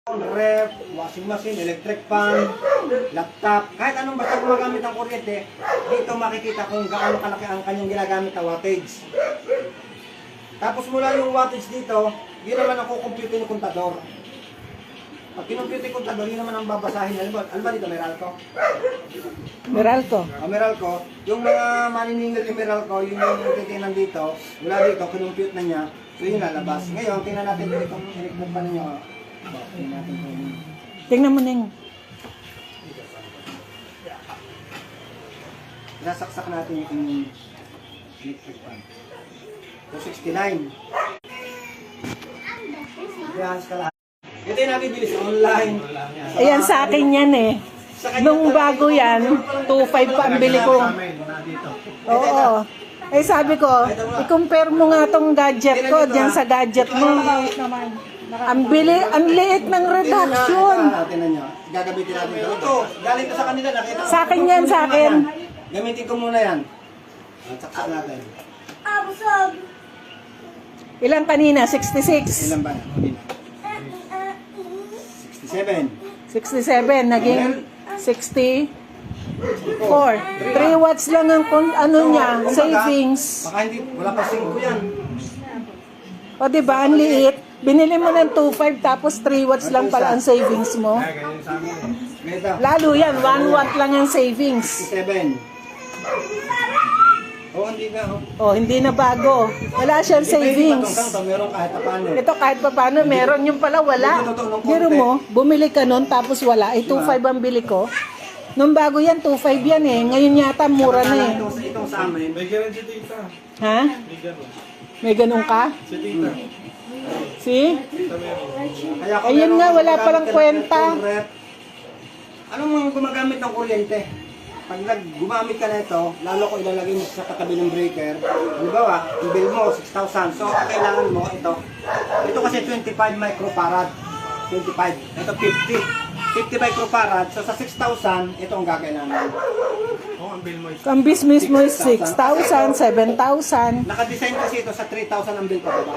Ref, washing machine, electric fan, laptop, kahit anong basta gumagamit ng kuryente, dito makikita kung gaano kalaki ang kanyang ginagamit na wattage. Tapos mula yung wattage dito, yun naman ang kukumpute ng kontador. Pag kinumpute yung kontador, yun naman ang babasahin. Alam ba dito, Meralco? Meralco. Meralco, yung mga maniningil yung Meralco, yun yung titingnan dito, mula dito, kinumpute na niya, so yun lalabas. Ngayon, tingnan natin dito itong electric fan ninyo. Tingnan natin ito. Tingnan mo Ning. Nasaksak natin yung electric fan. 269. Yan, sa lahat. Ito yung nabibili sa online. Ayan sa akin yan eh. Nung bago yan, 2.5 pa ang bili ko. Oo. Eh sabi ko, i-compare mo nga tong gadget ko dyan sa gadget mo. Ang liit ng reduction. Tingnan nyo. Gagamitin natin ito. Ito, galing ko sa kanila. Nakita ko. Sa akin yan, sa akin. Gamitin ko muna yan. Saksak natin. Ilan kanina? 66. Ilan ba? 67. 67. Naging 64. 3 watts lang ang ano niya, savings. Baka hindi, wala pa 5 yan. O diba, ang liit. Binili mo ng 2.5 tapos 3 watts lang pala ang savings mo. Ganito. Lalo yan, 1 watt lang ang savings. 67. Oh, hindi na. Oh, hindi na bago. Wala siyang savings. Ito, meron kahit paano. Ito kahit pa paano, meron yung pala wala. Pero mo, bumili ka nun tapos wala. Ay, 2.5 ang bili ko. Nung bago yan, 2.5 yan eh. Ngayon yata, mura na eh. Itong sa amin. May ganun si tita. Ha? May ganun. May ganun ka? Si tita. See? Tita meron. Kaya kung Ayun meron nga, wala gumagamit palang ka ng kwenta. electric ref, anong mga gumagamit ng kuryente? Pag gumamit ka na ito, lalo ko ilalagay mo sa katabi ng breaker. Halimbawa, yung bill mo, 6,000. So, ang kailangan mo, ito. Ito kasi 25 microfarad. 25. Ito 50. 50 microfarad. So, sa 6,000, ito ang gagawin. Oh, ang bill mo is Ang business mo is 6,000, 7,000. Nakadesign kasi ito sa 3,000 ang bill pa ba?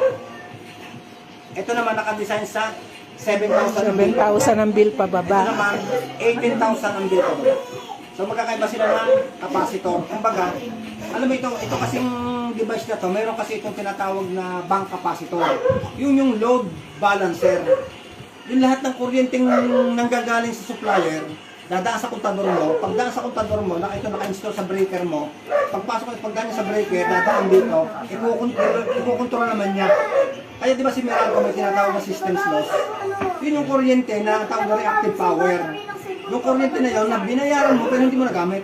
Ito naman nakadesign sa 7,000 ang bill. 7,000 ang bill Ito pababa. naman, 18,000 ang bill pa ba? So magkakaiba sila ng capacitor. Kumbaga, alam mo ito kasing device na to, mayroon kasi itong tinatawag na bank capacitor. Yun yung load balancer. Yung lahat ng kuryenteng nanggagaling sa supplier, dadaan sa kontador mo. Pag daan sa kontador mo, naka-install sa breaker mo. Pag daan sa breaker, dadaan dito, ikukontrol naman niya. Kaya di ba si Meralco may tinatawag na systems loss? Yun yung kuryente na tawag na reactive power. Yung kuryente na yun, na binayaran mo pero hindi mo nagamit.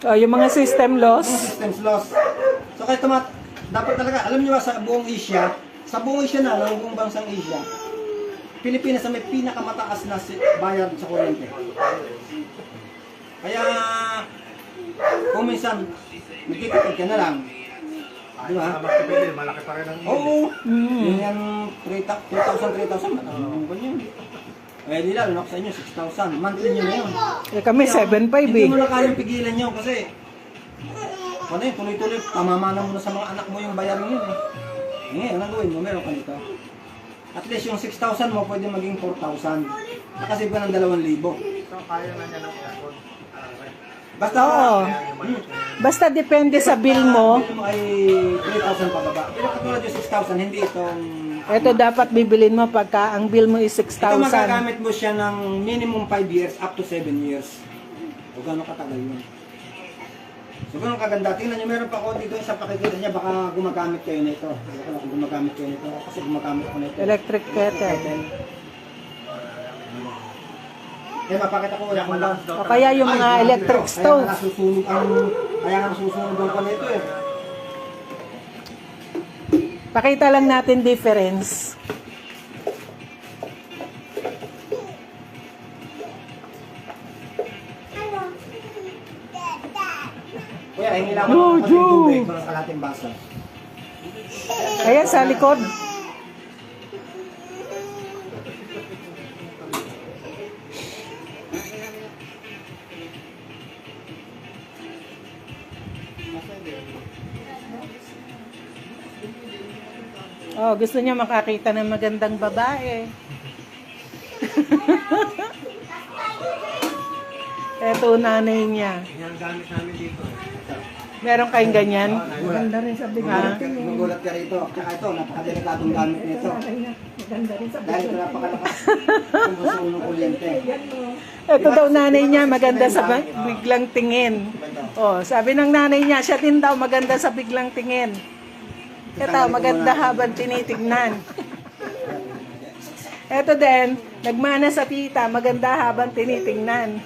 Oh, yung mga system Yung loss. systems loss. So kaya dapat talaga, alam niyo ba sa buong Asia na, ng buong bansang Asia, Pilipinas ang may pinakamataas na bayad sa kuryente. Kaya, kung minsan, nagtitipid ka na lang. Di ba? sa magtipid, malaki pa rin ang Oo. Yun yan, 3,000, ano ba yun? Eh, di lalo, sa inyo, 6,000. Monthly nyo na yun. Eh kami 7,500 Hindi eh. mo na kayang pigilan nyo kasi ano yun, tuloy-tuloy, pamamana mo na sa mga anak mo yung bayarin yun eh. Ngayon, ang gawin mo, meron ka dito. At least yung 6,000 mo, pwede maging 4,000. Nakasave ka ng 2,000. So, kaya na niya ng aircon. Basta, Oo. Basta depende sa bill mo. bill mo ay 3,000 pababa. Pero katulad yung 6,000, hindi itong... Ito dapat bibilin mo pagka ang bill mo is Ito 6,000. magagamit mo siya ng minimum 5 years up to 7 years. O gano'ng katagal yun. So gano'ng kaganda. Tingnan nyo, meron pa ako dito sa pakikita niya, baka gumagamit kayo nito. Baka gumagamit kayo nito. Kasi gumagamit ako nito. Electric kettle. Eh, mapakita ko wala kung lang. O kaya yung mga electric stove. Kaya nga nasusunod ko nito eh. Pakita lang natin difference. Kuya, hingi lang ako ng tubig, mga kalating baso. Kaya sa likod. Oh, gusto niya makakita ng magandang babae. Eto nanay niya. Yan ang gamit namin dito. Meron kayong ganyan? Maganda rin sa bigla. Magulat ka rito. Tsaka ito, napakadelikadong gamit nito. Dahil ito napakalakas kung gusto ng kuryente. Ito daw nanay niya, maganda sa biglang tingin. Oh, sabi ng nanay niya, siya din daw maganda sa biglang tingin. Ito, maganda habang tinitignan. Ito din, nagmana sa tita, maganda habang tinitingnan.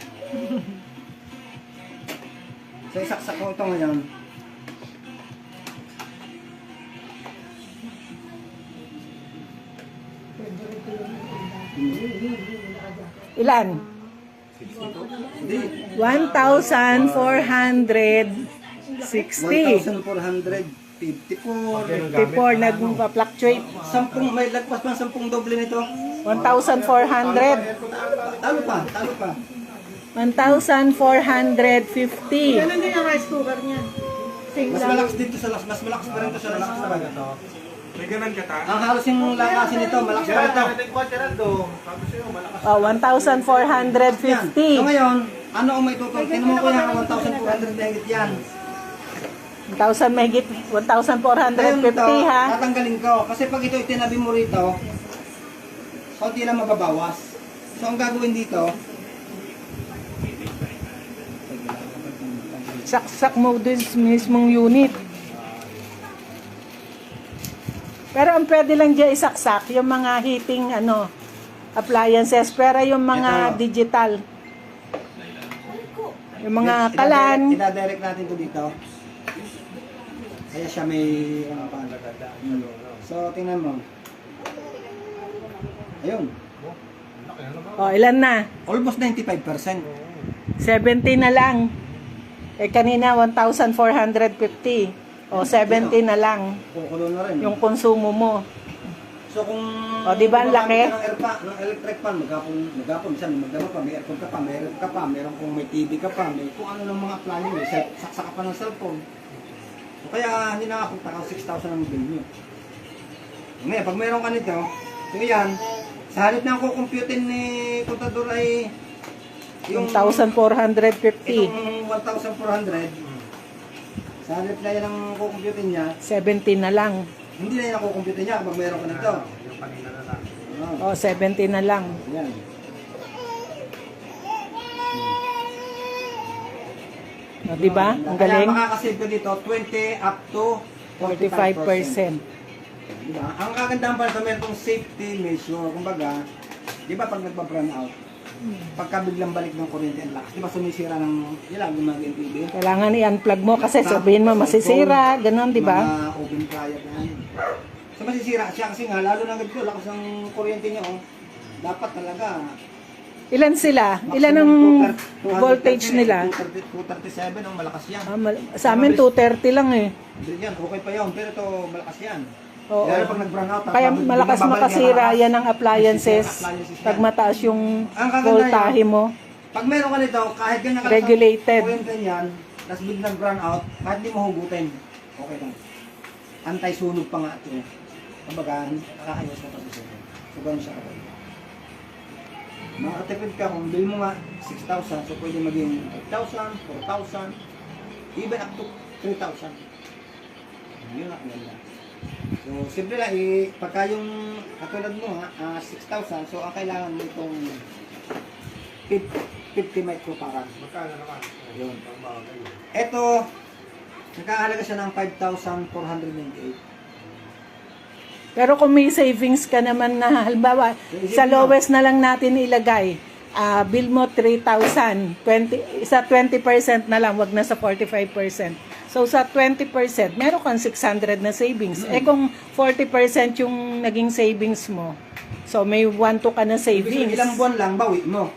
So isaksak ko ito ngayon. Ilan? 1,460. 1,454. 54 nag-fluctuate. May lagpas pa 10 doble nito. 1,400. Talo pa, talo pa. 1,450. Ganun din ang rice cooker niya. Mas malakas dito sa mas malakas pa rin ito sa lakas na baga. May ganun ka ta? Ang halos yung lakasin nito, malakas pa rin ito. Sabi sa'yo, malakas. Oh, 1,450. So ngayon, ano ang may tutol? Tinan mo ko yan, 1,400 na higit yan. 1,000 mahigit, Ngayon 1,450 ito, ha. tatanggalin ko. Kasi pag ito itinabi mo rito, konti lang mababawas. So ang gagawin dito, Saksak mo din mismong unit. Pero ang pwede lang dyan isaksak, yung mga heating appliances, pero yung mga Ito. digital. Yung mga kalan. Itadirect natin to dito. Kaya siya may So tingnan mo. Ayun. O, ilan na? Almost 95%. 70 na lang. Eh kanina 1,450. O 70 na lang Kukulo na rin. yung konsumo mo. So kung O, di ba ang laki? ng electric fan, magapon, minsan magdama pa, may aircon ka pa, may ref ka pa, meron kung may TV ka pa, may kung ano ng mga plano mo, saksak ka pa ng cellphone. So, kaya hindi nakakapagtaka 6,000 ang bill nyo. Ngayon, pag meron ka nito, so yan, sa halip na ang kukumputin ni kontador ay Yung 1,450. itong 1,400, sa halip na yan ang kukumputin niya, 70 na lang. hindi na yan ang kukumputin niya kapag meron ka nito. Yung kanina na lang. Oh, O 70 na lang. yan. O, di ba? Ang Kaya galing. makakasave ka dito 20 up to 45%. Diba? Ang kagandahan pala ito, meron itong safety measure. Kumbaga, di ba pag nagpa-brown out, pagka biglang balik ng kuryente ang lakas, di ba sumisira ng ilang mga TV? Kailangan i-unplug mo kasi sabihin mo masisira, ganun, di ba? Mga oven fryer na yan. So masisira siya kasi nga, lalo na ganito, lakas ng kuryente niya, oh. Dapat talaga, Ilan sila? Ilan ang voltage nila? 237, ang malakas yan. Sa amin 230 lang eh. Hindi yan, okay pa yun, pero ito malakas yan. Oo. Lalo pag nag-brown out, Kaya biglang malakas babalik makasira malakas. yan ang appliances pag mataas yung voltahe mo. Pag meron ka nito, kahit ganyan ka Regulated. kuryente niyan, tapos biglang brown out, kahit di mo hugutin, okay lang. Anti-sunog pa nga ito. Kumbaga, nakakayos na pag sunog. So, ganun siya kapag. Makatipid ka, kung bill mo nga 6,000, so pwede maging 8,000, 4,000, even up to 3,000. Yun ang ganda. So, simple lang, pagka yung katulad mo ha, 6,000, so ang kailangan mo itong 50 microfarad. Magkano naman? Yun. Pagbawa kayo. Ito, nakahalaga siya ng 5,498. Pero kung may savings ka naman na halimbawa, sa lowest na lang natin ilagay, bill mo 3,000, sa 20% na lang, wag na sa 45%. So sa 20%, meron kang 600 na savings. Eh kung 40% yung naging savings mo, so may 1,200 ka na savings. Ilang buwan lang, bawi mo.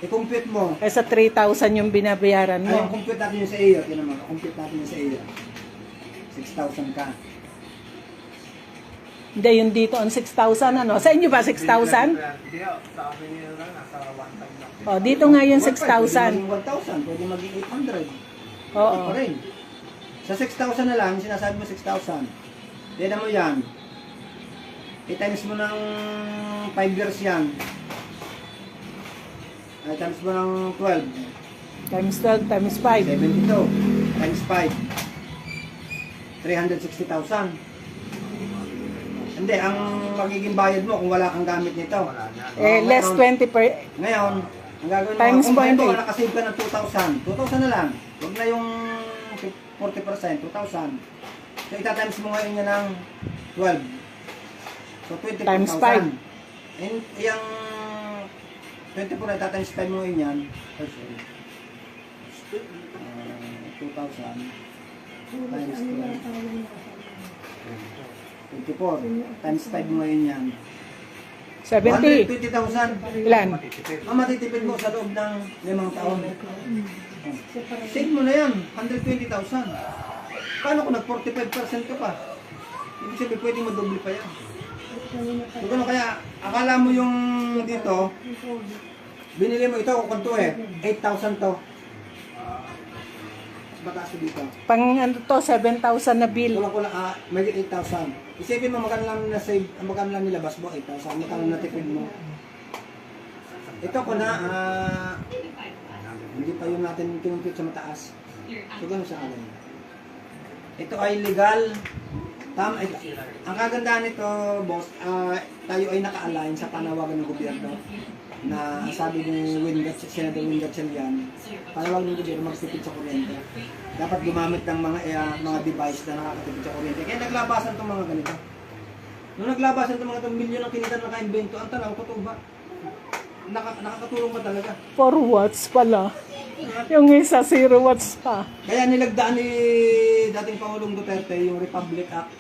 I-compute mo. Eh sa 3,000 yung binabayaran Ayun, mo. compute natin yung sa iyo. Tinan mo, compute natin yung sa iyo. 6,000 ka. Hindi, yung dito on 6,000 ano. Sa inyo ba 6,000? Hindi, sa amin nila lang, nasa 1 time lang. O, dito nga yung 1,500, Pwede 6,000. maging 1,000, pwede maging 800. Oo. Pa rin. Sa 6,000 na lang, sinasabi mo 6,000. Tinan mo yan. I-times mo ng 5 years yan. Ay, times mo ng 12. Times 12, times 5. 72. Times 5. 360,000. Hindi, ang magiging bayad mo kung wala kang gamit nito. Wala na. Less 20 per... Ngayon, ang gagawin mo, Times kung point ito, eight. nakasave ka ng 2,000. 2,000 na lang. Huwag na yung 40%, 2,000. So, itatimes mo ngayon niya ng 12. So, 24,000. Times 5. And yung 24 na itatimes 5 mo ngayon yan. Oh, sorry. 2,000 times 24 times 5 mo ngayon yan. 70. 120,000. Ilan? Ang matitipid mo sa loob ng 5 taon. Save mo na yan, 120,000. Paano kung nag-45% ka pa? Ibig sabihin, pwedeng madoble pa yan. So, ganun, kaya, akala mo yung dito, binili mo ito, kung eh, 8,000 to. Mataas ko dito. Pang ano to, 7,000 na bill. Kulang-kulang, may 8,000. Isipin mo, magkano lang na save, magkano lang nilabas mo, 8,000. Magkano na tipid mo. Ito ko na, hindi pa yun natin kinumpute sa mataas. So, ganun siya kaganda. Ito ay legal. Tama, ito. Ang kagandahan nito, boss, tayo ay naka-align sa panawagan ng gobyerno na sabi ni Senador Win Gatchalian, panawagan ng gobyerno magtipid sa kuryente. Dapat gumamit ng mga device na nakakatipid sa kuryente. Kaya naglabasan itong mga ganito. Nung naglabasan itong mga itong milyon ang kinita na naka-invento, ang tanong, totoo ba? Nakakatulong ba talaga? 4 watts pala. Yung isa 0 watts pa. Kaya nilagdaan ni dating Pangulong Duterte yung Republic Act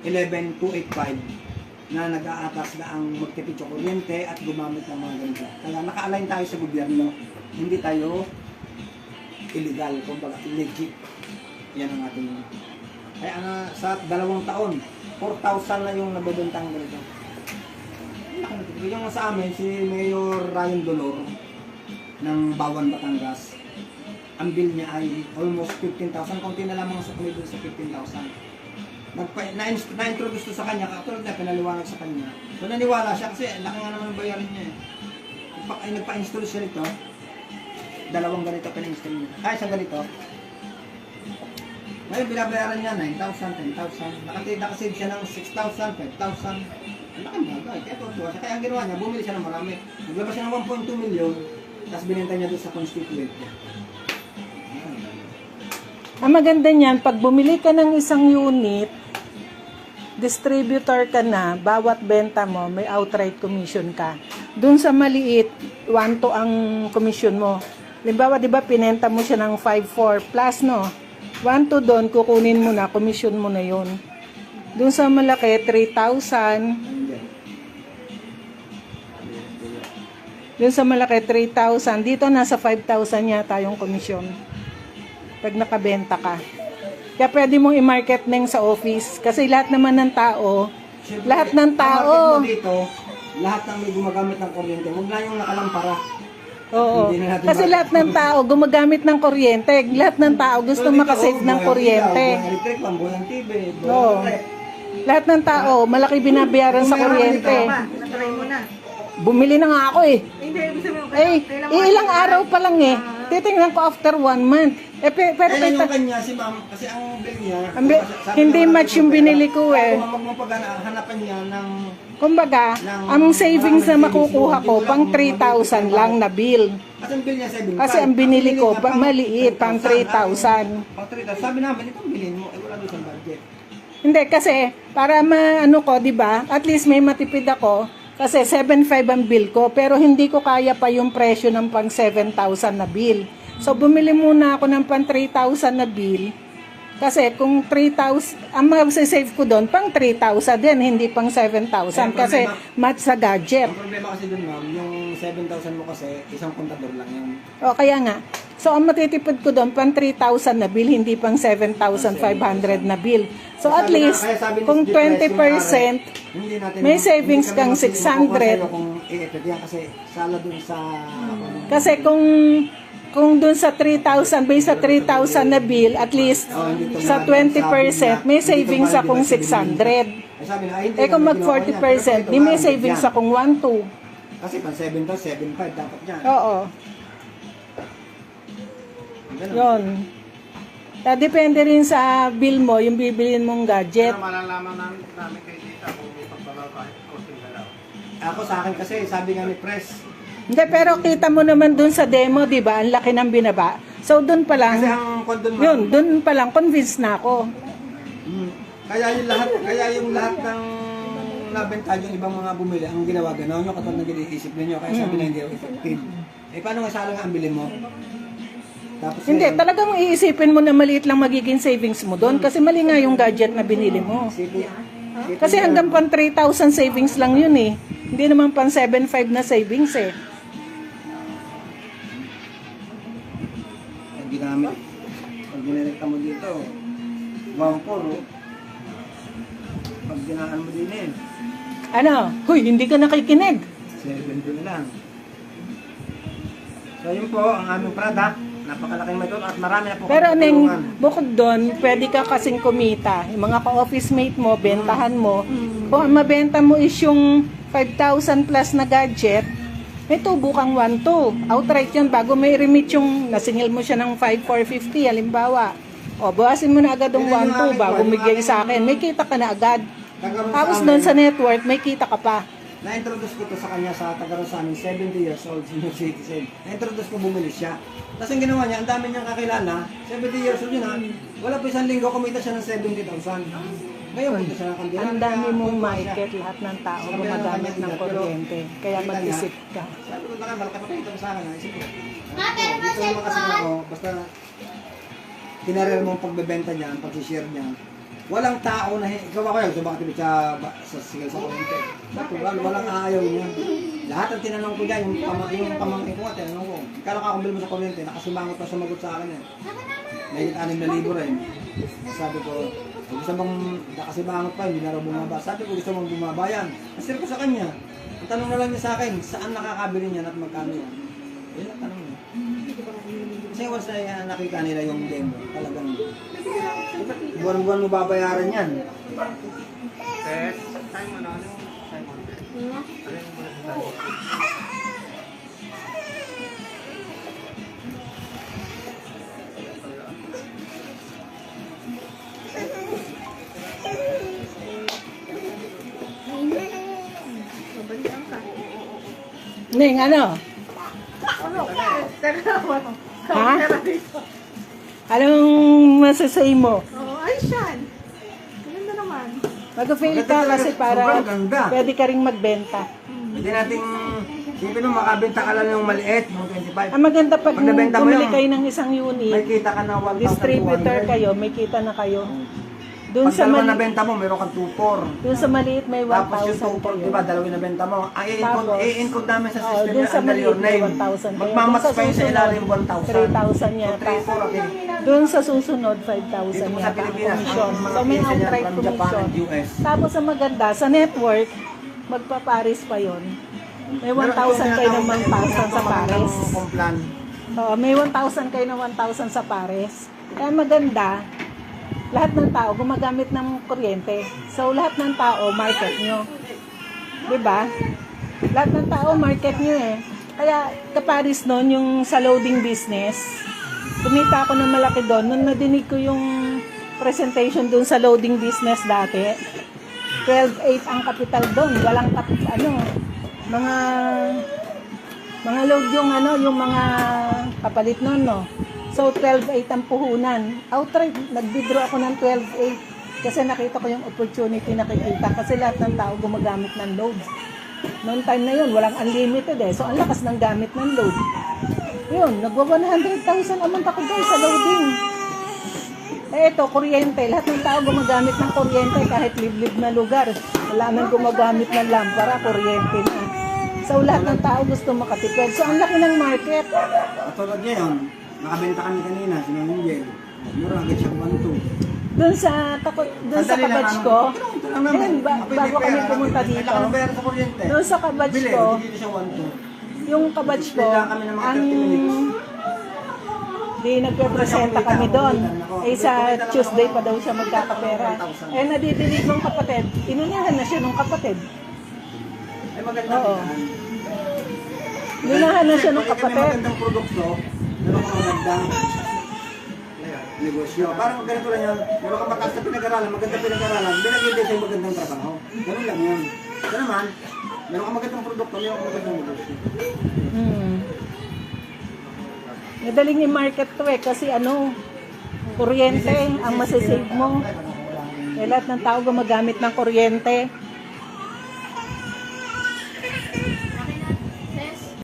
11285 na nag-aatas na ang magtipid sa kuryente at gumamit ng mga ganito. Kaya naka-align tayo sa gobyerno. Hindi tayo illegal, kumbaga legit. Yan ang ating... Kaya sa 2 taon, 4,000 na yung nabebentang ganito. Yung sa amin, si Mayor Ryan Dolor ng Bawan, Batangas, ang bill niya ay almost 15,000. Kunti na lamang sa kumidol sa 15,000. Na-introduce to sa kanya, katulad na pinaliwanag sa kanya. So naniwala siya kasi laki nga naman ang bayarin niya. Ay nagpa-install siya nito. 2 ganito pina-install niya. Kaya isang ganito. Ngayon binabayaran niya 9,000, 10,000. Nakasave siya ng 6,000, 5,000. Ang laking bagay. Kaya tuwa siya. Kaya ang ginawa niya, bumili siya ng marami. Naglabas siya ng 1.2 million, tapos binenta niya doon sa constituent niya. Ang maganda niyan, pag bumili ka ng isang unit, distributor ka na, bawat benta mo, may outright commission ka. Doon sa maliit, 1 to ang commission mo. Halimbawa, di ba, pinenta mo siya ng 5,4 plus, no? 1 to doon, kukunin mo na, commission mo na yun. Doon sa malaki, 3,000. Doon sa malaki, 3,000. Dito, nasa 5,000 yata yung komisyon. Pag nakabenta ka. Kaya pwede mong i-market na sa office. Kasi lahat naman ng tao, Siyempre, lahat ng ang tao, market mo dito, lahat ng may gumagamit ng kuryente, huwag na yung nakalampara. oo. Hindi na natin Kasi lahat ng tao gumagamit ng kuryente. Lahat ng tao gusto makasave ng kuryente. Buhay electric, buhay ng TV, buhay Oo. electric. Lahat ng tao, malaki binabayaran sa kuryente. Natry mo na. Bumili na nga ako eh. Hindi, ibig sabihin mo, Ilang araw pa lang eh. Titingnan ko after 1 month. Pero Kaya yung kanya, si ma'am, kasi ang bill niya, hindi match yung binili ko eh. Kung hanapan niya ng... Kumbaga, ang savings na makukuha ko, pang 3,000 lang na bill. At ang bill niya, 7,500. Kasi ang binili ko, maliit, pang 3,000. Pang 3,000. Sabi namin, itong bilhin mo, wala doon sa budget. Hindi, kasi, para maano ko, di ba? At least may matipid ako. Kasi 7,500 ang bill ko, pero hindi ko kaya pa yung presyo ng pang 7,000 na bill. So, bumili muna ako ng pang 3,000 na bill. Kasi kung 3,000, ang masasave ko doon, pang 3,000 din, hindi pang 7,000. Kasi match sa gadget. Ang problema kasi doon, ma'am, yung 7,000 mo kasi, isang kontador lang yun. O, kaya nga. So, ang matitipid ko doon, pang 3,000 na bill, hindi pang 7,500 na bill. So, at least, kung 20%, may savings kang 600. Kung kasi sala doon sa... Kasi kung doon sa 3,000, base sa 3,000 na bill, at least sa 20%, may savings akong 600. Eh kung mag 40%, di may savings akong 1,200. Kasi pang 7 to, 7.5 dapat yan. Oo. Ganun. Yun. Kaya depende rin sa bill mo, yung bibilin mong gadget. Pero malalaman namin kay Tita kung may pagbabaw kahit konting galaw. Ako sa akin kasi, sabi nga ni Press, Hindi, pero kita mo naman dun sa demo, di ba? Ang laki ng binaba. So, dun pa lang, kasi ang kondon yun, dun pa lang, convinced na ako. Kaya yung lahat ng nabenta yung ibang mga bumili, ang ginawa gano'n, yung katulad na iniisip ninyo, kaya sabi na hindi effective. Eh, paano nga salang ang bilhin mo? Tapos Hindi, ngayon, talagang iisipin mo na maliit lang magiging savings mo doon kasi mali nga yung gadget na binili mo. Kasi hanggang pang 3,000 savings lang yun eh. Hindi naman pang 7,500 na savings eh. ang ginamit, pag ginelekta mo dito, 1.4, oh. Pag ginaan mo din eh, Ano? Huy, hindi ka nakikinig. 7 din lang. So yun po, ang aming product, napakalaking method at marami na po Pero kami neng tutulungan. bukod doon, pwede ka kasing kumita. Yung mga ka-office mate mo, bentahan mo. Kung ang mabenta mo is yung 5,000 plus na gadget, may tubo kang 1,200. Outright yun, bago may remit yung nasingil mo siya ng 5,450, halimbawa. O, bawasin mo na agad yung 1,200 bago bigay sa akin. May kita ka na agad. Tagaroon Tapos sa doon amin, sa network, may kita ka pa. na-introduce ko to sa kanya sa tagaroon sa amin, 70 years old, senior citizen. Na-introduce ko, bumili siya. Tapos ang ginawa niya, ang dami niyang kakilala, 70 years old yun ha, wala pa isang linggo, kumita siya ng 70,000. Ngayon, kumita siya ng kandila. Ang dami mong market, lahat ng tao gumagamit ng kuryente. Kaya mag-isip ka. Sabi ko, baka malaki pa kita sa akin. Isip ko, dito naman kasi ako, basta kinarir mo ang pagbebenta niya, ang pag-share niya. Walang tao na, ikaw ako yun, so bakit siya sa sigal sa kuryente? Natural, walang aayaw niya. Lahat ang tinanong ko dyan, yung pamangkin ko nga, tinanong ko, kala ka akong bill mo sa kuryente, nakasimangot pa sumagot sa akin eh. Nahigit 6,000 rin. Sabi ko, gusto mong nakasimangot pa, hindi na raw bumaba. Sabi ko, gusto mong bumaba yan. Nasir ko sa kanya. Ang tanong na lang niya sa akin, saan nakakabili niya at magkano yan? Yun ang tanong niya. Kasi once na nakita nila yung demo, talagang buwan-buwan mo babayaran yan. Test. Time mo na. Ano yung time mo? Ano yung muna sa time? Mabalikan ka. Ning, ano? Ano? Teka, ano? Ha? Teka dito. Anong masasay mo? Oh, ay, siyan. Maganda naman. Mag-fail ka kasi para Sobrang ganda. pwede ka ring magbenta. Hindi natin, siyempre nung makabenta ka lang yung maliit, yung 25. Ang maganda pag Pag nabenta mo bumili yun, kayo ng isang May unit, kita ka na 1,200. distributor kayo, may kita na kayo. Doon Pag sa dalawa mali- nabenta mo, meron kang 2,400. doon sa maliit may Tapos yung 1,000 2,400, kayo. diba, dalawang nabenta mo. Ang Tapos, i-encode namin sa oh, system doon niya sa under maliit your may name. 1,000 kayo. Magmamatch Doon pa yun sa susunod, ilalim 1,000. 3,000 So, yata. 3,400 okay. Doon sa susunod, Dito 5,000 po sa yata ang Pilipinas, commission. ang mga So may pinsan niya outright from Japan commission. and US. Tapos ang maganda, sa network, magpaparis pa yon. May 1,000 kayo ng 1,000 sa pares. Complan. Oo, may 1,000 kayo ng 1,000 sa pares. Kaya maganda, lahat ng tao gumagamit ng kuryente. So lahat ng tao, market nyo. Diba? Lahat ng tao, market nyo eh. Kaya kaparis nun, yung sa loading business, kumita ako ng malaki doon. Nung nadinig ko yung presentation doon sa loading business dati, 12.8 ang kapital doon. Walang mga load yung yung mga kapalit nun, no. So 12.8 ang puhunan. Outright nag-withdraw ako ng 12.8 kasi nakita ko yung opportunity na kikita kasi lahat ng tao gumagamit ng load. Noong time na yun, walang unlimited eh. So ang lakas ng gamit ng load. Yun, nagwa 100,000 amount ako guys sa loading. Eh ito, kuryente. Lahat ng tao gumagamit ng kuryente kahit liblib na lugar. Wala nang gumagamit ng lampara, kuryente na. So lahat ng tao gusto makatipid. So ang laki ng market. Katulad ngayon, nakabenta kami kanina, sinunungin. Mura agad siya 1,200. Doon sa kabatch ko, ayun, bago kami pumunta dito, Kailangan bayar sa kuryente. doon sa kabatch Bili, ko, dito siya 1,200. yung kabatch ko, Kailangan kami ng mga ang 30 minutes. di nagpe-presenta kami doon. Eh sa Tuesday pa daw siya magkakapera. Eh nadidinig ng kapatid, inunyahan na siya ng kapatid. Ay maganda Oo. kitaan. Binahan na siya ng Pag may kapatid. magandang produkto, meron kang magandang negosyo. Parang ganito lang yan. Meron kang mataas na pinag-aralan, magandang pinag-aralan, binagay din sa'yo magandang trabaho. Ganun lang yan. Ito naman, meron kang magandang produkto, meron kang magandang negosyo. Madaling i-market to eh, kasi ano, kuryente ang masasave mo. Eh, lahat ng tao gumagamit ng kuryente.